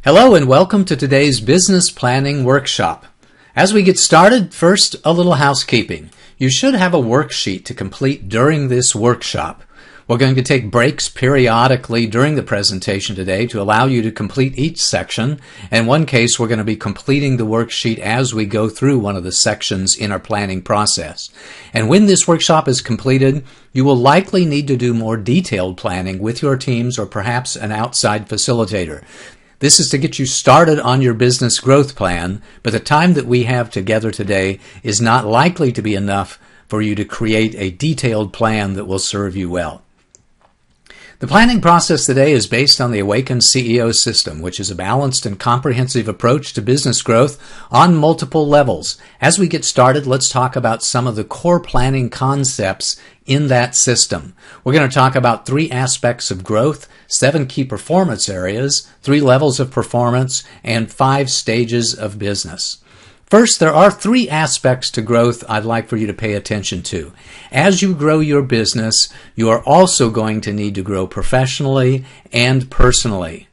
Hello and welcome to today's business planning workshop. As we get started, first a little housekeeping. You should have a worksheet to complete during this workshop. We're going to take breaks periodically during the presentation today to allow you to complete each section. In one case, we're going to be completing the worksheet as we go through one of the sections in our planning process. And when this workshop is completed, you will likely need to do more detailed planning with your teams or perhaps an outside facilitator. This is to get you started on your business growth plan, but the time that we have together today is not likely to be enough for you to create a detailed plan that will serve you well. The planning process today is based on the Awakened CEO system, which is a balanced and comprehensive approach to business growth on multiple levels. As we get started, let's talk about some of the core planning concepts in that system. We're going to talk about 3 aspects of growth, 7 key performance areas, 3 levels of performance, and 5 stages of business. First, there are 3 aspects to growth I'd like for you to pay attention to. As you grow your business, you are also going to need to grow professionally and personally.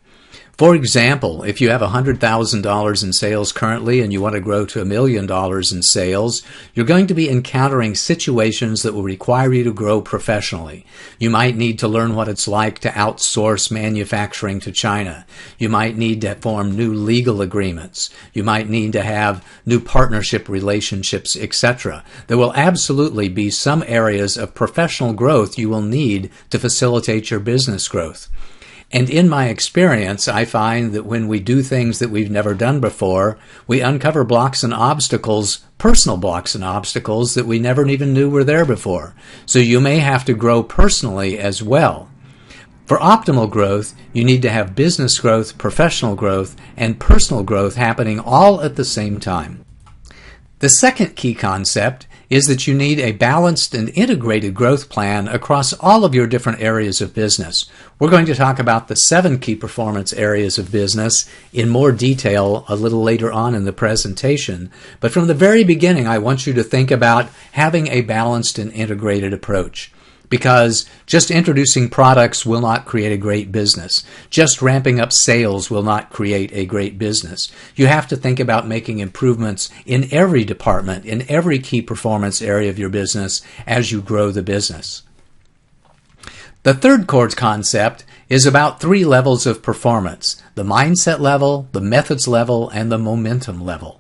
For example, if you have $100,000 in sales currently and you want to grow to $1 million in sales, you're going to be encountering situations that will require you to grow professionally. You might need to learn what it's like to outsource manufacturing to China. You might need to form new legal agreements. You might need to have new partnership relationships, etc. There will absolutely be some areas of professional growth you will need to facilitate your business growth. And in my experience, I find that when we do things that we've never done before, we uncover blocks and obstacles, personal blocks and obstacles that we never even knew were there before. So you may have to grow personally as well. For optimal growth, you need to have business growth, professional growth, and personal growth happening all at the same time. The second key concept is that you need a balanced and integrated growth plan across all of your different areas of business. We're going to talk about the 7 key performance areas of business in more detail a little later on in the presentation. But from the very beginning, I want you to think about having a balanced and integrated approach. Because just introducing products will not create a great business. Just ramping up sales will not create a great business. You have to think about making improvements in every department, in every key performance area of your business as you grow the business. The third core concept is about 3 levels of performance: the mindset level, the methods level, and the momentum level.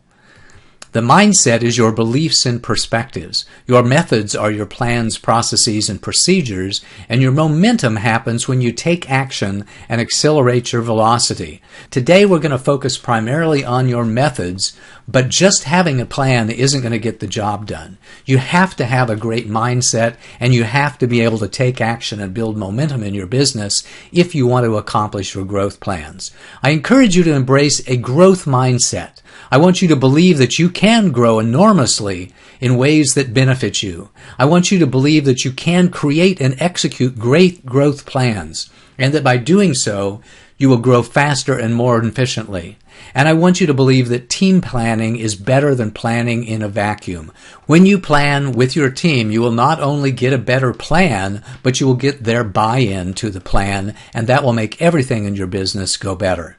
The mindset is your beliefs and perspectives. Your methods are your plans, processes, and procedures, and your momentum happens when you take action and accelerate your velocity. Today we're going to focus primarily on your methods, but just having a plan isn't going to get the job done. You have to have a great mindset, and you have to be able to take action and build momentum in your business if you want to accomplish your growth plans. I encourage you to embrace a growth mindset. I want you to believe that you can grow enormously in ways that benefit you. I want you to believe that you can create and execute great growth plans, and that by doing so, you will grow faster and more efficiently. And I want you to believe that team planning is better than planning in a vacuum. When you plan with your team, you will not only get a better plan, but you will get their buy-in to the plan, and that will make everything in your business go better.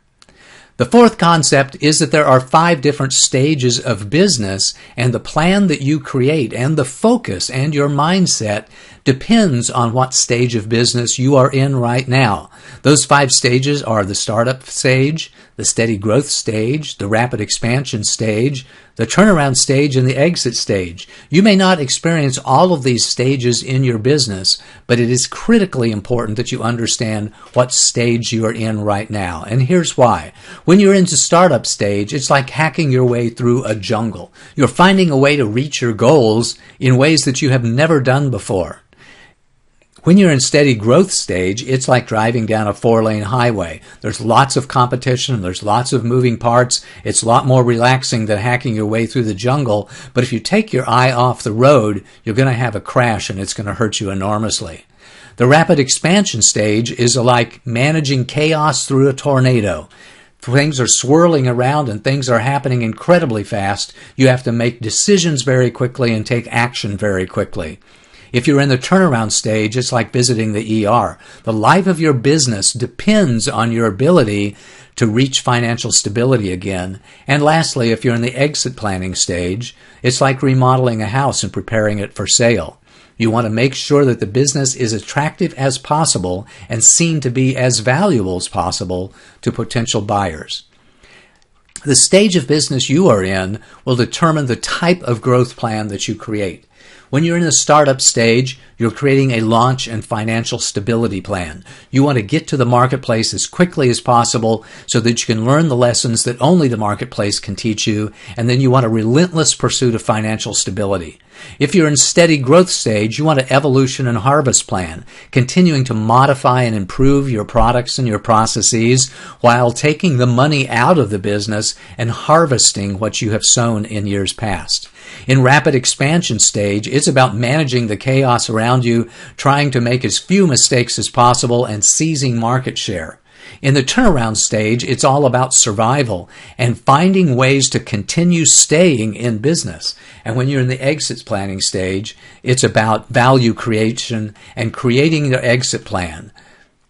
The fourth concept is that there are 5 different stages of business, and the plan that you create and the focus and your mindset depends on what stage of business you are in right now. Those 5 stages are the startup stage, the steady growth stage, the rapid expansion stage, the turnaround stage, and the exit stage. You may not experience all of these stages in your business, but it is critically important that you understand what stage you are in right now. And here's why. When you're into startup stage, it's like hacking your way through a jungle. You're finding a way to reach your goals in ways that you have never done before. When you're in steady growth stage, it's like driving down a 4-lane highway. There's lots of competition, there's lots of moving parts. It's a lot more relaxing than hacking your way through the jungle. But if you take your eye off the road, you're going to have a crash and it's going to hurt you enormously. The rapid expansion stage is like managing chaos through a tornado. Things are swirling around and things are happening incredibly fast. You have to make decisions very quickly and take action very quickly. If you're in the turnaround stage, it's like visiting the ER. The life of your business depends on your ability to reach financial stability again. And lastly, if you're in the exit planning stage, it's like remodeling a house and preparing it for sale. You want to make sure that the business is attractive as possible and seen to be as valuable as possible to potential buyers. The stage of business you are in will determine the type of growth plan that you create. When you're in the startup stage, you're creating a launch and financial stability plan. You want to get to the marketplace as quickly as possible so that you can learn the lessons that only the marketplace can teach you, and then you want a relentless pursuit of financial stability. If you're in steady growth stage, you want an evolution and harvest plan, continuing to modify and improve your products and your processes while taking the money out of the business and harvesting what you have sown in years past. In rapid expansion stage, it's about managing the chaos around you, trying to make as few mistakes as possible, and seizing market share. In the turnaround stage, it's all about survival and finding ways to continue staying in business. And when you're in the exit planning stage, it's about value creation and creating the exit plan.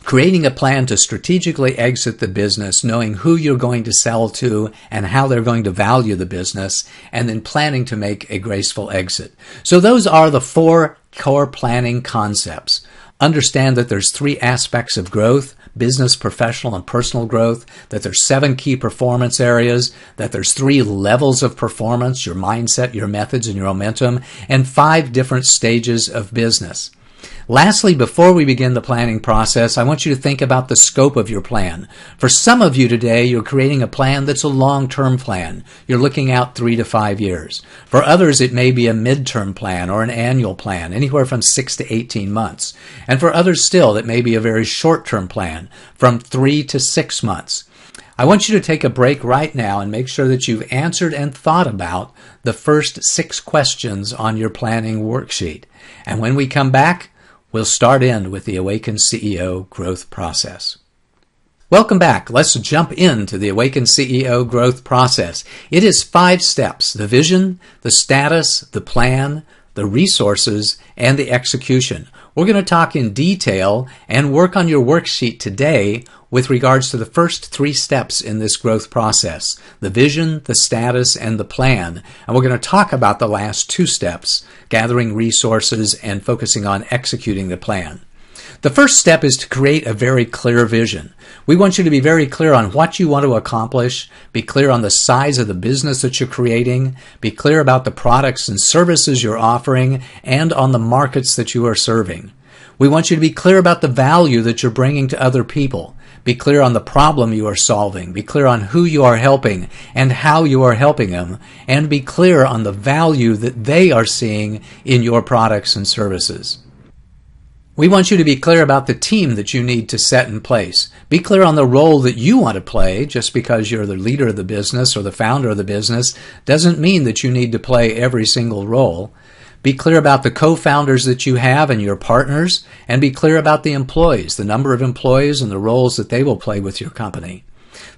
Creating a plan to strategically exit the business, knowing who you're going to sell to and how they're going to value the business, and then planning to make a graceful exit. So those are the 4 core planning concepts. Understand that there's 3 aspects of growth: business, professional, and personal growth, that there's 7 key performance areas, that there's 3 levels of performance: your mindset, your methods, and your momentum, and 5 different stages of business. Lastly, before we begin the planning process, I want you to think about the scope of your plan. For some of you today, you're creating a plan that's a long-term plan. You're looking out 3 to 5 years. For others, it may be a midterm plan or an annual plan, anywhere from 6 to 18 months. And for others still, it may be a very short-term plan, from 3 to 6 months. I want you to take a break right now and make sure that you've answered and thought about the first 6 questions on your planning worksheet. And when we come back, we'll start in with the Awaken CEO growth process. Welcome back. Let's jump into the Awaken CEO growth process. It is 5 steps: the vision, the status, the plan, the resources, and the execution. We're going to talk in detail and work on your worksheet today with regards to the first 3 steps in this growth process: the vision, the status, and the plan. And we're going to talk about the last 2 steps: gathering resources and focusing on executing the plan. The first step is to create a very clear vision. We want you to be very clear on what you want to accomplish, be clear on the size of the business that you're creating, be clear about the products and services you're offering, and on the markets that you are serving. We want you to be clear about the value that you're bringing to other people. Be clear on the problem you are solving. Be clear on who you are helping and how you are helping them. And be clear on the value that they are seeing in your products and services. We want you to be clear about the team that you need to set in place. Be clear on the role that you want to play. Just because you're the leader of the business or the founder of the business doesn't mean that you need to play every single role. Be clear about the co-founders that you have and your partners, and be clear about the employees, the number of employees and the roles that they will play with your company.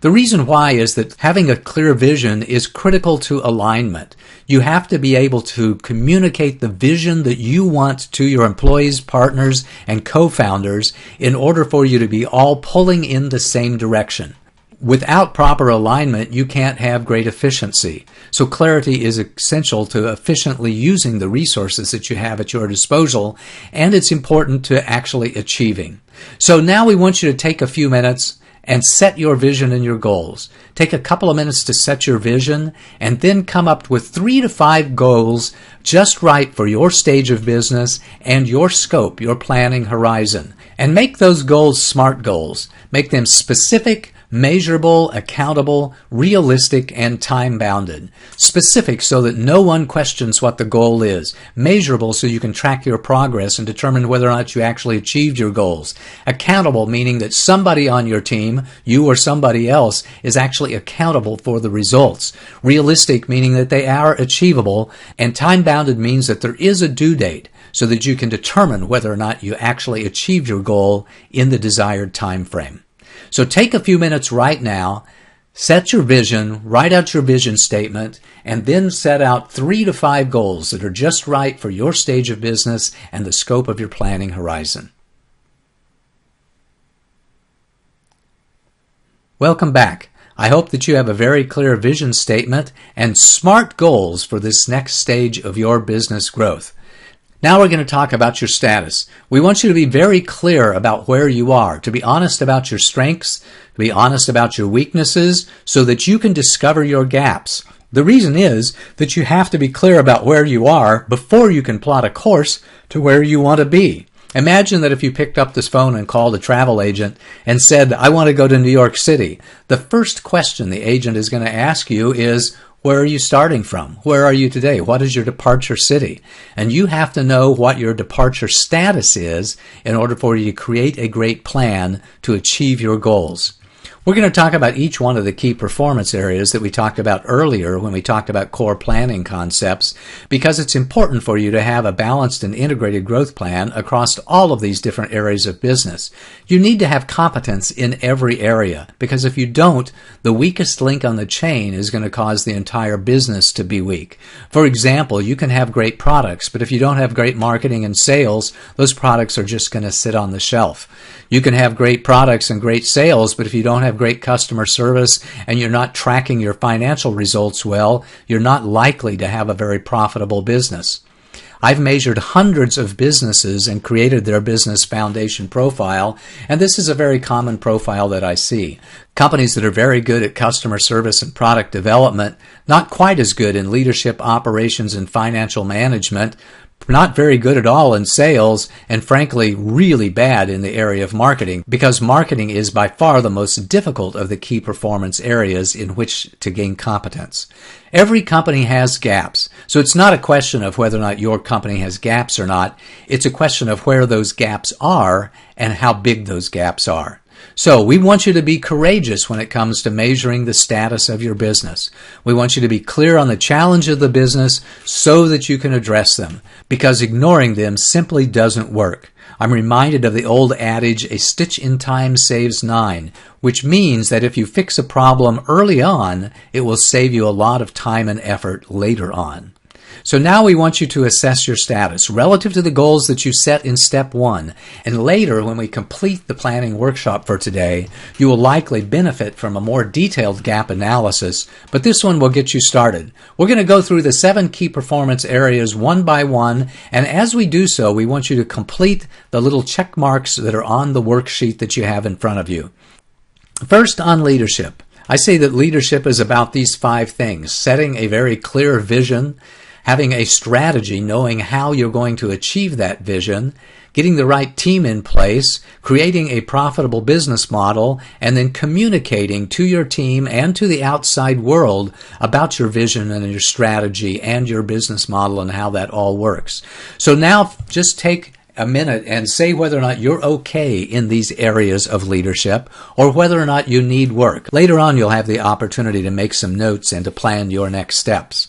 The reason why is that having a clear vision is critical to alignment. You have to be able to communicate the vision that you want to your employees, partners, and co-founders in order for you to be all pulling in the same direction. Without proper alignment, you can't have great efficiency. So clarity is essential to efficiently using the resources that you have at your disposal, and it's important to actually achieving. So now we want you to take a few minutes and set your vision and your goals. Take a couple of minutes to set your vision, and then come up with 3 to 5 goals just right for your stage of business and your scope, your planning horizon. And make those goals SMART goals. Make them specific, measurable, accountable, realistic, and time-bounded. Specific so that no one questions what the goal is. Measurable so you can track your progress and determine whether or not you actually achieved your goals. Accountable, meaning that somebody on your team, you or somebody else, is actually accountable for the results. Realistic, meaning that they are achievable. And time-bounded means that there is a due date so that you can determine whether or not you actually achieved your goal in the desired time frame. So take a few minutes right now, set your vision, write out your vision statement, and then set out 3 to 5 goals that are just right for your stage of business and the scope of your planning horizon. Welcome back. I hope that you have a very clear vision statement and SMART goals for this next stage of your business growth. Now we're going to talk about your status. We want you to be very clear about where you are, to be honest about your strengths, to be honest about your weaknesses, so that you can discover your gaps. The reason is that you have to be clear about where you are before you can plot a course to where you want to be. Imagine that if you picked up this phone and called a travel agent and said, I want to go to New York City. The first question the agent is going to ask you is, where are you starting from? Where are you today? What is your departure city? And you have to know what your departure status is in order for you to create a great plan to achieve your goals. We're going to talk about each one of the key performance areas that we talked about earlier when we talked about core planning concepts, because it's important for you to have a balanced and integrated growth plan across all of these different areas of business. You need to have competence in every area, because if you don't, the weakest link on the chain is going to cause the entire business to be weak. For example, you can have great products, but if you don't have great marketing and sales, those products are just going to sit on the shelf. You can have great products and great sales, but if you don't have great customer service and you're not tracking your financial results well, you're not likely to have a very profitable business. I've measured hundreds of businesses and created their business foundation profile, and this is a very common profile that I see. Companies that are very good at customer service and product development, not quite as good in leadership, operations, and financial management, not very good at all in sales, and frankly really bad in the area of marketing, because marketing is by far the most difficult of the key performance areas in which to gain competence. Every company has gaps, so it's not a question of whether or not your company has gaps or not. It's a question of where those gaps are and how big those gaps are. So we want you to be courageous when it comes to measuring the status of your business. We want you to be clear on the challenge of the business so that you can address them, because ignoring them simply doesn't work. I'm reminded of the old adage, a stitch in time saves 9, which means that if you fix a problem early on, it will save you a lot of time and effort later on. So now we want you to assess your status relative to the goals that you set in step 1. And later, when we complete the planning workshop for today, you will likely benefit from a more detailed gap analysis, but this one will get you started. We're going to go through the 7 key performance areas one by one, and as we do so, we want you to complete the little check marks that are on the worksheet that you have in front of you. First, on leadership. I say that leadership is about these 5 things: setting a very clear vision, having a strategy, knowing how you're going to achieve that vision, getting the right team in place, creating a profitable business model, and then communicating to your team and to the outside world about your vision and your strategy and your business model and how that all works. So now just take a minute and say whether or not you're okay in these areas of leadership or whether or not you need work. Later on, you'll have the opportunity to make some notes and to plan your next steps.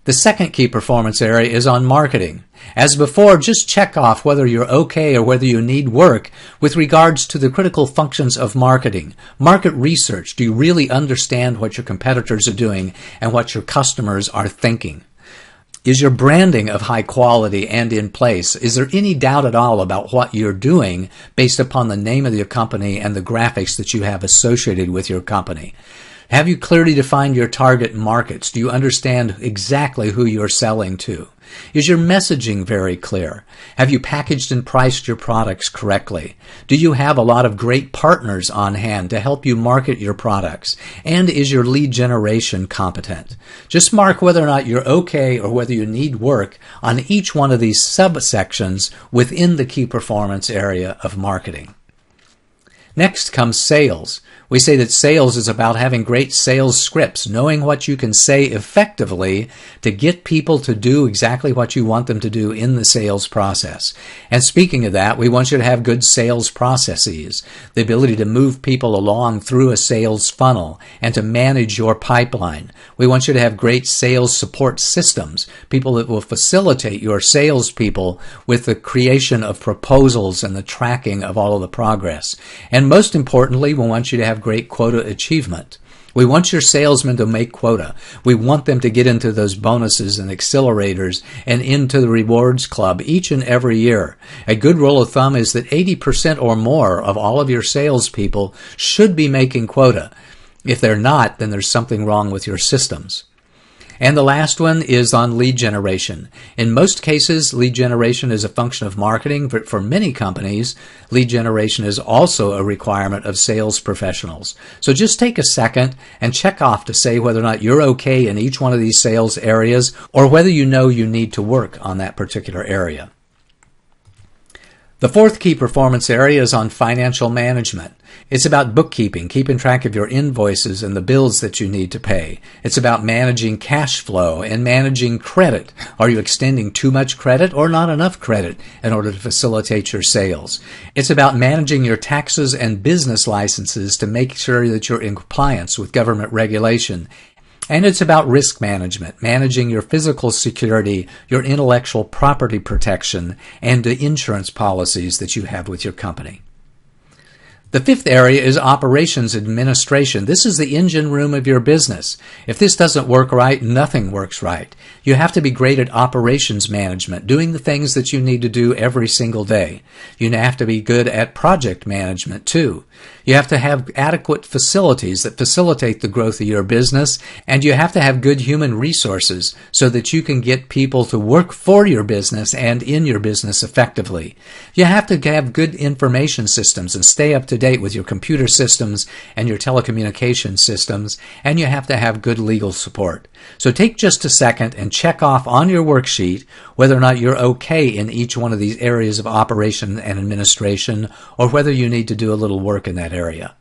The second key performance area is on marketing. As before, just check off whether you're okay or whether you need work with regards to the critical functions of marketing. Market research. Do you really understand what your competitors are doing and what your customers are thinking? Is your branding of high quality and in place? Is there any doubt at all about what you're doing based upon the name of your company and the graphics that you have associated with your company? Have you clearly defined your target markets? Do you understand exactly who you're selling to? Is your messaging very clear? Have you packaged and priced your products correctly? Do you have a lot of great partners on hand to help you market your products? And is your lead generation competent? Just mark whether or not you're okay or whether you need work on each one of these subsections within the key performance area of marketing. Next comes sales. We say that sales is about having great sales scripts, knowing what you can say effectively to get people to do exactly what you want them to do in the sales process. And speaking of that, we want you to have good sales processes, the ability to move people along through a sales funnel and to manage your pipeline. We want you to have great sales support systems, people that will facilitate your salespeople with the creation of proposals and the tracking of all of the progress. And most importantly, we want you to have great quota achievement. We want your salesmen to make quota. We want them to get into those bonuses and accelerators and into the rewards club each and every year. A good rule of thumb is that 80% or more of all of your salespeople should be making quota. If they're not, then there's something wrong with your systems. And the last one is on lead generation. In most cases, lead generation is a function of marketing, but for many companies, lead generation is also a requirement of sales professionals. So just take a second and check off to say whether or not you're okay in each one of these sales areas or whether you know you need to work on that particular area. The fourth key performance area is on financial management. It's about bookkeeping, keeping track of your invoices and the bills that you need to pay. It's about managing cash flow and managing credit. Are you extending too much credit or not enough credit in order to facilitate your sales? It's about managing your taxes and business licenses to make sure that you're in compliance with government regulation. And it's about risk management, managing your physical security, your intellectual property protection, and the insurance policies that you have with your company. The fifth area is operations administration. This is the engine room of your business. If this doesn't work right, nothing works right. You have to be great at operations management, doing the things that you need to do every single day. You have to be good at project management too. You have to have adequate facilities that facilitate the growth of your business, and you have to have good human resources so that you can get people to work for your business and in your business effectively. You have to have good information systems and stay up to date with your computer systems and your telecommunication systems, and you have to have good legal support. So take just a second and check off on your worksheet whether or not you're okay in each one of these areas of operation and administration, or whether you need to do a little work in that area.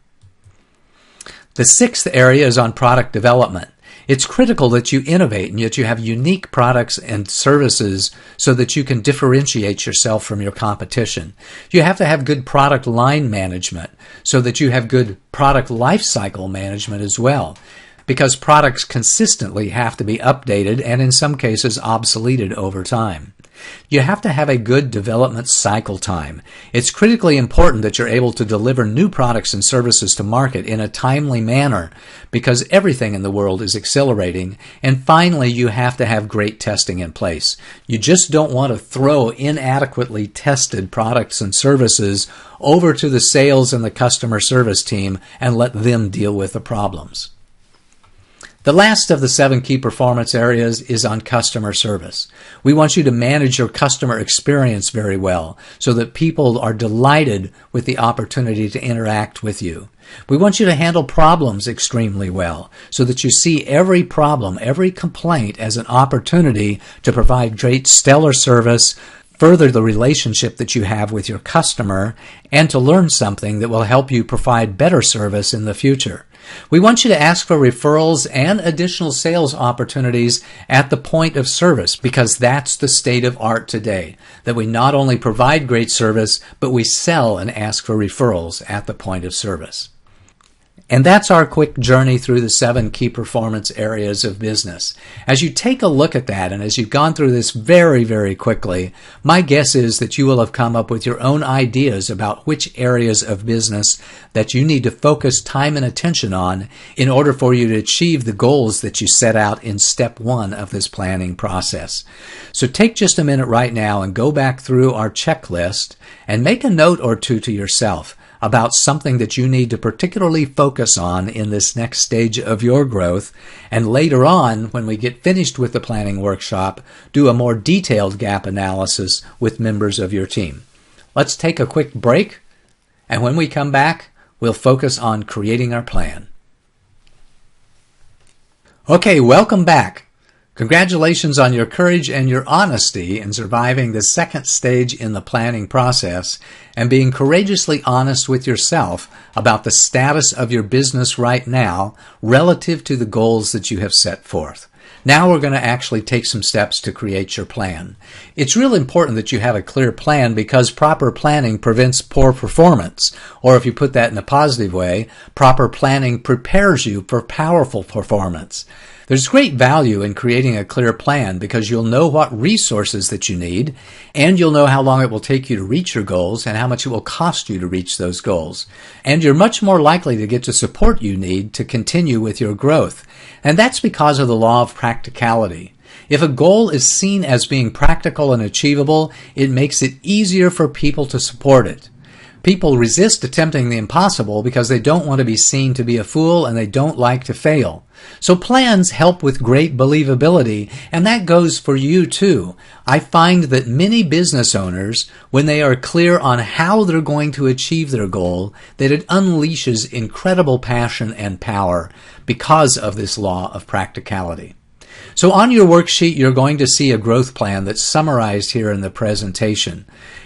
The sixth area is on product development. It's critical that you innovate and yet you have unique products and services so that you can differentiate yourself from your competition. You have to have good product line management so that you have good product life cycle management as well, because products consistently have to be updated and in some cases obsoleted over time. You have to have a good development cycle time. It's critically important that you're able to deliver new products and services to market in a timely manner because everything in the world is accelerating. And finally, you have to have great testing in place. You just don't want to throw inadequately tested products and services over to the sales and the customer service team and let them deal with the problems. The last of the 7 key performance areas is on customer service. We want you to manage your customer experience very well so that people are delighted with the opportunity to interact with you. We want you to handle problems extremely well so that you see every problem, every complaint as an opportunity to provide great stellar service, further the relationship that you have with your customer, and to learn something that will help you provide better service in the future. We want you to ask for referrals and additional sales opportunities at the point of service because that's the state of art today, that we not only provide great service, but we sell and ask for referrals at the point of service. And that's our quick journey through the 7 key performance areas of business. As you take a look at that, and as you've gone through this very, very quickly, my guess is that you will have come up with your own ideas about which areas of business that you need to focus time and attention on in order for you to achieve the goals that you set out in step 1 of this planning process. So take just a minute right now and go back through our checklist and make a note or two to yourself about something that you need to particularly focus on in this next stage of your growth, and later on, when we get finished with the planning workshop, do a more detailed gap analysis with members of your team. Let's take a quick break, and when we come back, we'll focus on creating our plan. Okay, welcome back. Congratulations on your courage and your honesty in surviving the second stage in the planning process and being courageously honest with yourself about the status of your business right now relative to the goals that you have set forth. Now we're going to actually take some steps to create your plan. It's really important that you have a clear plan because proper planning prevents poor performance. Or if you put that in a positive way, proper planning prepares you for powerful performance. There's great value in creating a clear plan because you'll know what resources that you need, and you'll know how long it will take you to reach your goals and how much it will cost you to reach those goals. And you're much more likely to get the support you need to continue with your growth. And that's because of the law of practicality. If a goal is seen as being practical and achievable, it makes it easier for people to support it. People resist attempting the impossible because they don't want to be seen to be a fool and they don't like to fail. So plans help with great believability, and that goes for you too. I find that many business owners, when they are clear on how they're going to achieve their goal, that it unleashes incredible passion and power because of this law of practicality. So on your worksheet, you're going to see a growth plan that's summarized here in the presentation.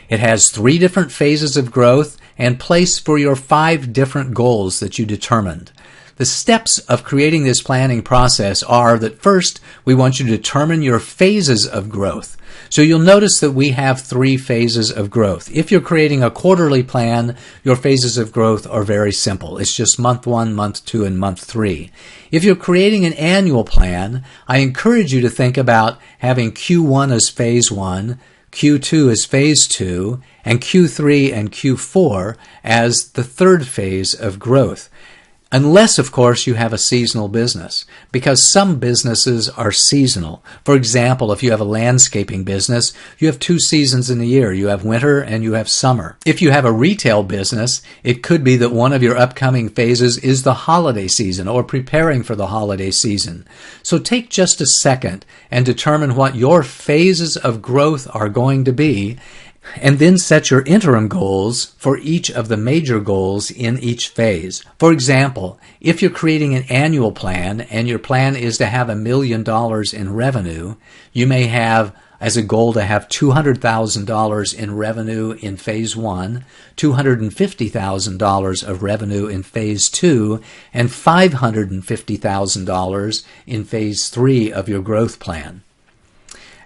It has 3 different phases of growth and place for your 5 different goals that you determined. The steps of creating this planning process are that first, we want you to determine your phases of growth. So you'll notice that we have 3 phases of growth. If you're creating a quarterly plan, your phases of growth are very simple. It's just month 1, month 2, and month 3. If you're creating an annual plan, I encourage you to think about having Q1 as phase 1, Q2 as phase 2, and Q3 and Q4 as the 3rd phase of growth. Unless, of course, you have a seasonal business, because some businesses are seasonal. For example, if you have a landscaping business, you have 2 seasons in the year. You have winter and you have summer. If you have a retail business, it could be that one of your upcoming phases is the holiday season or preparing for the holiday season. So take just a second and determine what your phases of growth are going to be, and then set your interim goals for each of the major goals in each phase. For example, if you're creating an annual plan and your plan is to have $1 million in revenue, you may have as a goal to have $200,000 in revenue in phase 1, $250,000 of revenue in phase 2, and $550,000 in phase 3 of your growth plan.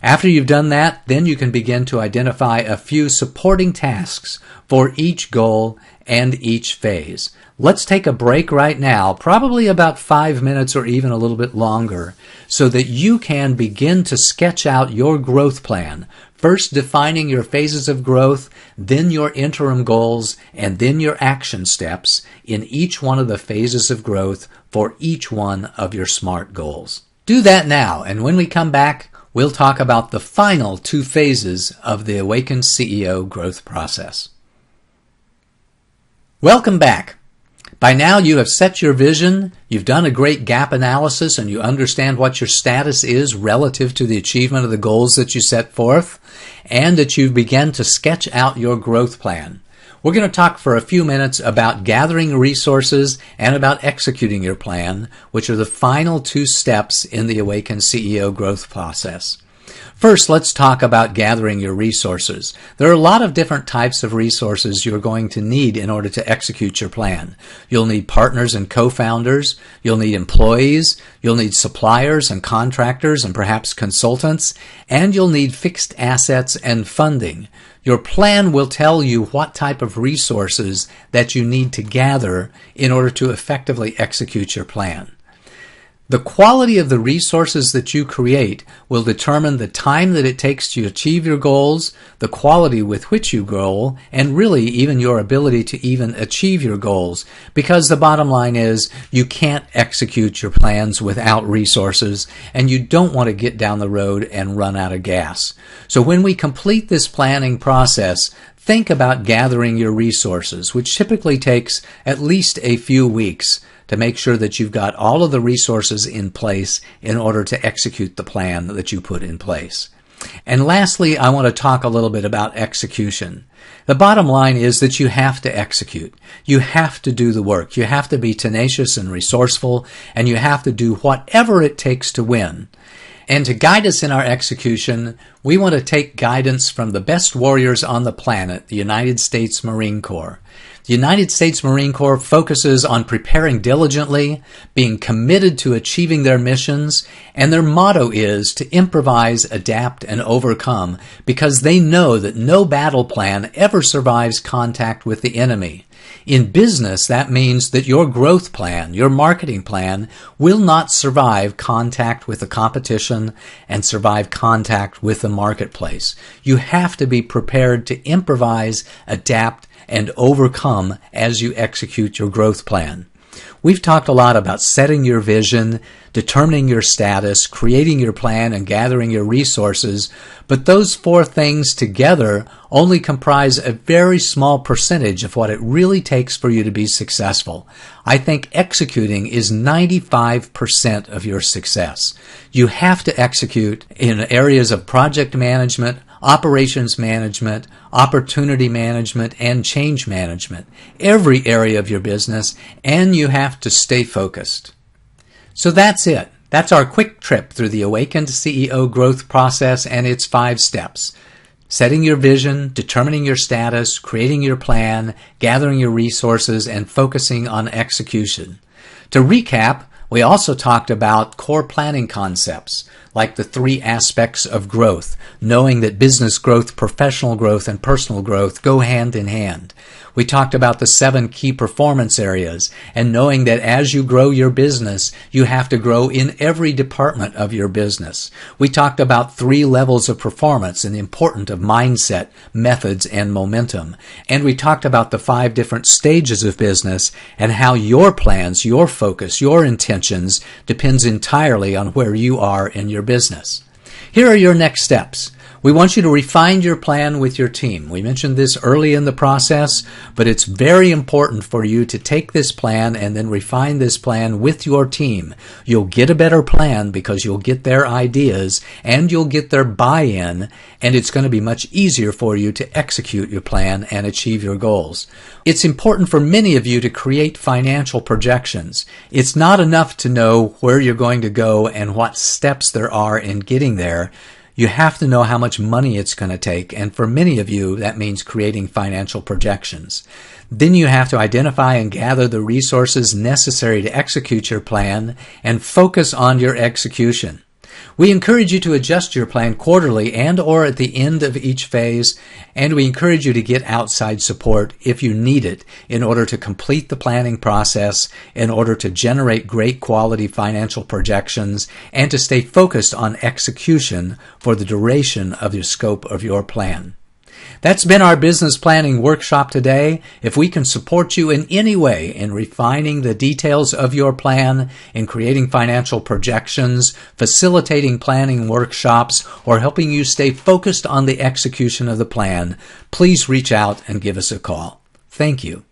After you've done that, then you can begin to identify a few supporting tasks for each goal and each phase. Let's take a break right now, probably about 5 minutes or even a little bit longer, so that you can begin to sketch out your growth plan. First defining your phases of growth, then your interim goals, and then your action steps in each one of the phases of growth for each one of your SMART goals. Do that now, and when we come back, we'll talk about the final 2 phases of the Awakened CEO growth process. Welcome back. By now you have set your vision, you've done a great gap analysis, and you understand what your status is relative to the achievement of the goals that you set forth, and that you've begun to sketch out your growth plan. We're going to talk for a few minutes about gathering resources and about executing your plan, which are the final 2 steps in the Awakened CEO growth process. First, let's talk about gathering your resources. There are a lot of different types of resources you're going to need in order to execute your plan. You'll need partners and co-founders, you'll need employees, you'll need suppliers and contractors and perhaps consultants, and you'll need fixed assets and funding. Your plan will tell you what type of resources that you need to gather in order to effectively execute your plan. The quality of the resources that you create will determine the time that it takes to achieve your goals, the quality with which you grow, and really even your ability to even achieve your goals. Because the bottom line is you can't execute your plans without resources, and you don't want to get down the road and run out of gas. So when we complete this planning process, think about gathering your resources, which typically takes at least a few weeks to make sure that you've got all of the resources in place in order to execute the plan that you put in place. And lastly, I want to talk a little bit about execution. The bottom line is that you have to execute. You have to do the work. You have to be tenacious and resourceful, and you have to do whatever it takes to win. And to guide us in our execution, we want to take guidance from the best warriors on the planet, the United States Marine Corps. The United States Marine Corps focuses on preparing diligently, being committed to achieving their missions, and their motto is to improvise, adapt, and overcome, because they know that no battle plan ever survives contact with the enemy. In business, that means that your growth plan, your marketing plan, will not survive contact with the competition and survive contact with the marketplace. You have to be prepared to improvise, adapt, and overcome as you execute your growth plan. We've talked a lot about setting your vision, determining your status, creating your plan, and gathering your resources, but those four things together only comprise a very small percentage of what it really takes for you to be successful. I think executing is 95% of your success. You have to execute in areas of project management, operations management, opportunity management, and change management, every area of your business, and you have to stay focused. So that's it. That's our quick trip through the Awakened CEO growth process and its 5 steps. Setting your vision, determining your status, creating your plan, gathering your resources, and focusing on execution. To recap, we also talked about core planning concepts, like the 3 aspects of growth, knowing that business growth, professional growth, and personal growth go hand in hand. We talked about the 7 key performance areas, and knowing that as you grow your business, you have to grow in every department of your business. We talked about 3 levels of performance and the importance of mindset, methods, and momentum. And we talked about the 5 different stages of business and how your plans, your focus, your intentions depends entirely on where you are in your business. Here are your next steps. We want you to refine your plan with your team. We mentioned this early in the process, but it's very important for you to take this plan and then refine this plan with your team. You'll get a better plan because you'll get their ideas and you'll get their buy-in, and it's going to be much easier for you to execute your plan and achieve your goals. It's important for many of you to create financial projections. It's not enough to know where you're going to go and what steps there are in getting there. You have to know how much money it's going to take, and for many of you, that means creating financial projections. Then you have to identify and gather the resources necessary to execute your plan and focus on your execution. We encourage you to adjust your plan quarterly and or at the end of each phase, and we encourage you to get outside support if you need it in order to complete the planning process, in order to generate great quality financial projections, and to stay focused on execution for the duration of the scope of your plan. That's been our business planning workshop today. If we can support you in any way in refining the details of your plan, in creating financial projections, facilitating planning workshops, or helping you stay focused on the execution of the plan, please reach out and give us a call. Thank you.